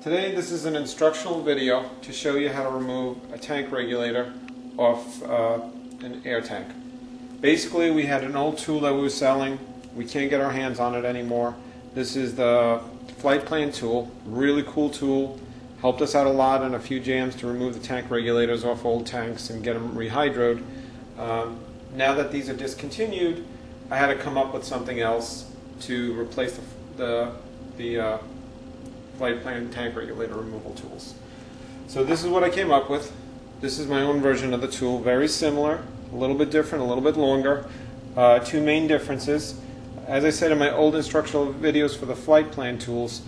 Today this is an instructional video to show you how to remove a tank regulator off an air tank. Basically, we had an old tool that we were selling. We can't get our hands on it anymore. This is the flight plan tool. Really cool tool. Helped us out a lot in a few jams to remove the tank regulators off old tanks and get them rehydroed. Now that these are discontinued, I had to come up with something else to replace the flight plan tank regulator removal tools. So this is what I came up with. This is my own version of the tool. Very similar, a little bit different, a little bit longer. Two main differences. As I said in my old instructional videos for the flight plan tools,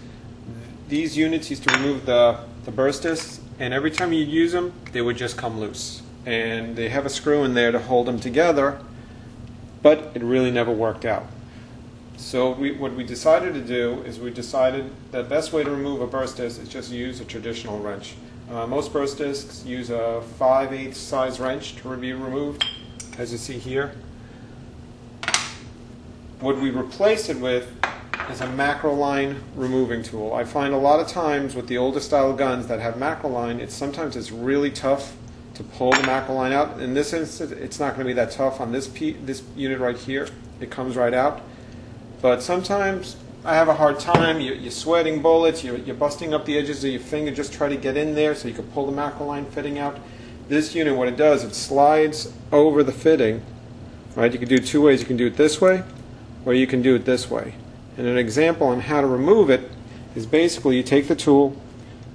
these units used to remove the burst discs, and every time you use them, they would just come loose. And they have a screw in there to hold them together, but it really never worked out. So what we decided to do is we decided the best way to remove a burst disc is just use a traditional wrench. Most burst discs use a 5/8 size wrench to be removed, as you see here. What we replace it with is a macro line removing tool. I find a lot of times with the older style guns that have macro line, sometimes it's really tough to pull the macro line out. In this instance, it's not going to be that tough on this unit right here. It comes right out. But sometimes I have a hard time. You're sweating bullets. You're busting up the edges of your finger. Just try to get in there so you can pull the macro line fitting out. This unit, what it does, it slides over the fitting. Right? You can do it two ways. You can do it this way, or you can do it this way. And an example on how to remove it is basically you take the tool,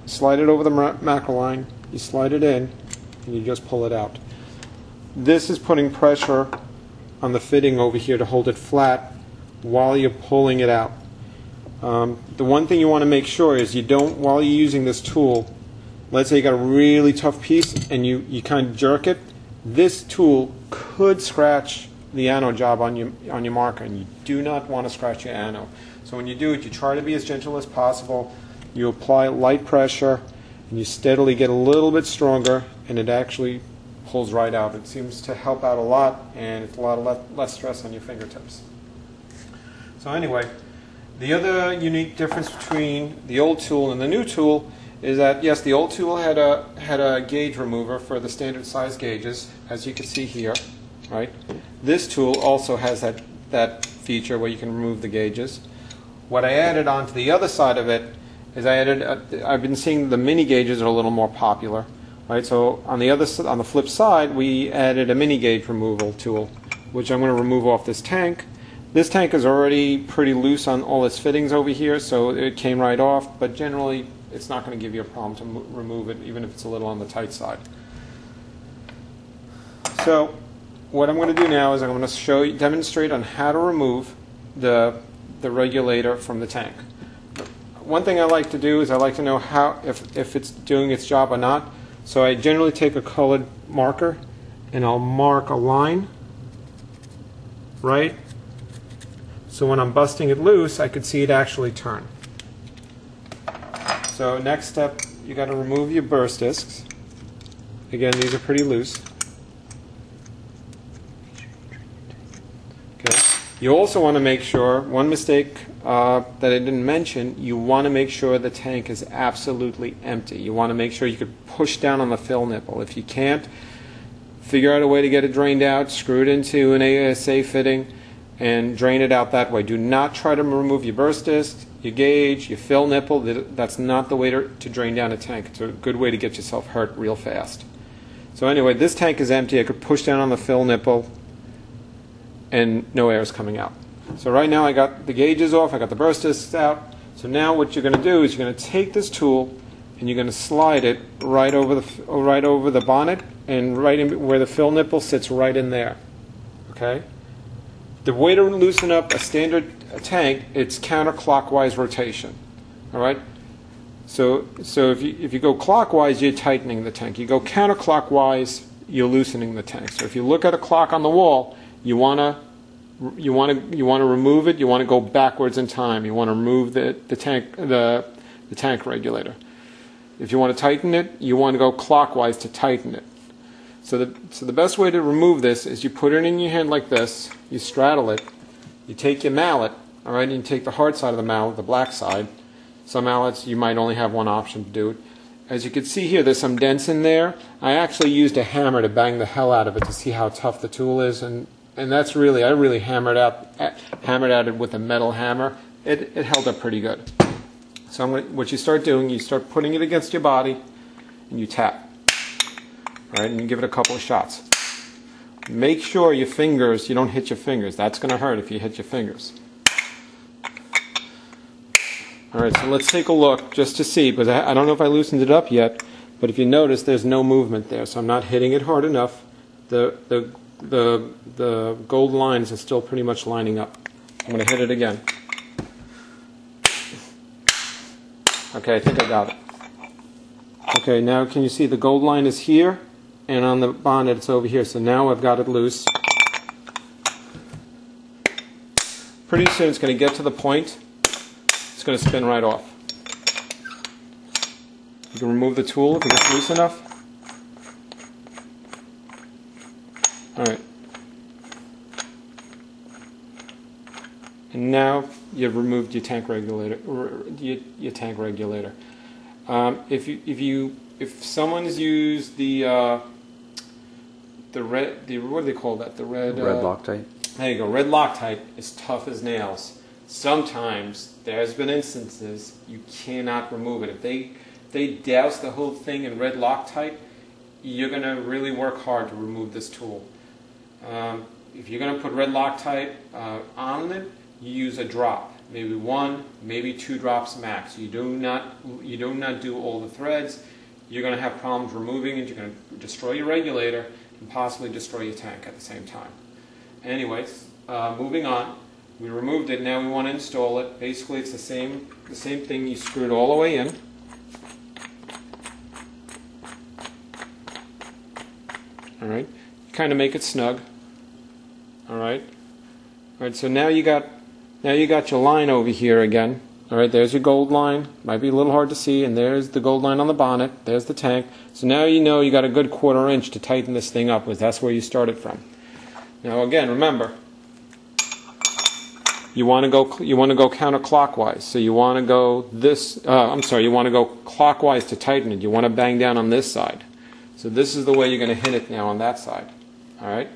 slide it over the macro line, you slide it in, and you just pull it out. This is putting pressure on the fitting over here to hold it flat while you're pulling it out. The one thing you want to make sure is you don't, while you're using this tool, let's say you got a really tough piece and you kind of jerk it, this tool could scratch the ano job on your marker, and you do not want to scratch your ano. So when you do it, you try to be as gentle as possible. You apply light pressure and you steadily get a little bit stronger, and it actually pulls right out. It seems to help out a lot, and it's a lot less stress on your fingertips. So anyway, the other unique difference between the old tool and the new tool is that, yes, the old tool had a gauge remover for the standard size gauges, as you can see here. Right? This tool also has that feature where you can remove the gauges. What I added onto the other side of it is I've been seeing the mini gauges are a little more popular. Right? So on the flip side, we added a mini gauge removal tool, which I'm going to remove off this tank. This tank is already pretty loose on all its fittings over here, so it came right off, but generally it's not going to give you a problem to remove it, even if it's a little on the tight side. So what I'm going to do now is I'm going to demonstrate on how to remove the regulator from the tank. One thing I like to do is I like to know if it's doing its job or not. So I generally take a colored marker and I'll mark a line, right? So when I'm busting it loose, I could see it actually turn. So next step, you got to remove your burst discs. Again, these are pretty loose. Okay. You also want to make sure, one mistake that I didn't mention, you want to make sure the tank is absolutely empty. You want to make sure you could push down on the fill nipple. If you can't, figure out a way to get it drained out, screw it into an ASA fitting, and drain it out that way. Do not try to remove your burst disc, your gauge, your fill nipple. That's not the way to drain down a tank. It's a good way to get yourself hurt real fast. So anyway, this tank is empty. I could push down on the fill nipple and no air is coming out. So right now I got the gauges off, I got the burst discs out. So now what you're going to do is you're going to take this tool and you're going to slide it right over the bonnet, and right in where the fill nipple sits, right in there. Okay? The way to loosen up a standard tank, it's counterclockwise rotation. All right. So if you go clockwise, you're tightening the tank. You go counterclockwise, you're loosening the tank. So if you look at a clock on the wall, you want to remove it. You want to go backwards in time. You want to remove the tank regulator. If you want to tighten it, you want to go clockwise to tighten it. So the best way to remove this is you put it in your hand like this, you straddle it, you take your mallet, all right, and you take the hard side of the mallet, the black side, Some outlets you might only have one option to do it. As you can see here, there's some dents in there. I actually used a hammer to bang the hell out of it to see how tough the tool is, and that's really, I really hammered at it with a metal hammer. It held up pretty good. So what you start doing, you start putting it against your body, and you tap. All right, and you give it a couple of shots. Make sure your fingers, you don't hit your fingers. That's going to hurt if you hit your fingers. All right, so let's take a look just to see, because I don't know if I loosened it up yet, but if you notice, there's no movement there, so I'm not hitting it hard enough. The gold lines are still pretty much lining up. I'm going to hit it again. Okay, I think I got it. Okay, now can you see the gold line is here, and on the bonnet it's over here, so now I've got it loose. Pretty soon it's going to get to the point. It's going to spin right off. You can remove the tool if it gets loose enough. Alright. And now you've removed your tank regulator. If someone's used the what do they call that? The red Loctite. There you go. Red Loctite is tough as nails. Sometimes there's been instances you cannot remove it. If they douse the whole thing in red Loctite, you're going to really work hard to remove this tool. If you're going to put red Loctite on it, you use a drop, maybe 1, maybe 2 drops max. You do not do all the threads. You're going to have problems removing it. You're going to destroy your regulator and possibly destroy your tank at the same time. Anyways, moving on. We removed it. Now we want to install it. Basically, it's the same thing. You screw it all the way in. All right. Kind of make it snug. All right. All right. So now you got your line over here again. All right. There's your gold line. Might be a little hard to see, and there's the gold line on the bonnet. There's the tank. So now you know you got a good 1/4 inch to tighten this thing up with. That's where you started from. Now again, remember. You want to go counterclockwise. So you want to go you want to go clockwise to tighten it. You want to bang down on this side. So this is the way you're going to hit it now on that side. All right.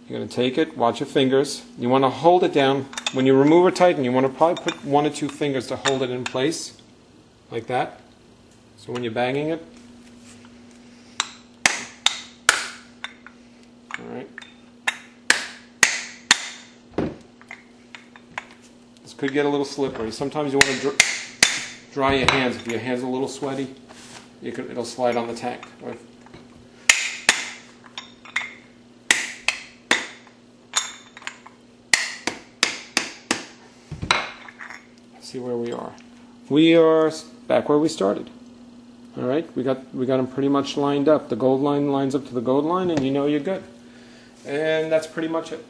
You're going to take it. Watch your fingers. You want to hold it down. When you remove or tighten, you want to probably put 1 or 2 fingers to hold it in place, like that. So when you're banging it. All right. This could get a little slippery. Sometimes you want to dry your hands. If your hands are a little sweaty, it'll slide on the tank. Let's see where we are. We are back where we started. All right, we got them pretty much lined up. The gold line lines up to the gold line, and you know you're good. And that's pretty much it.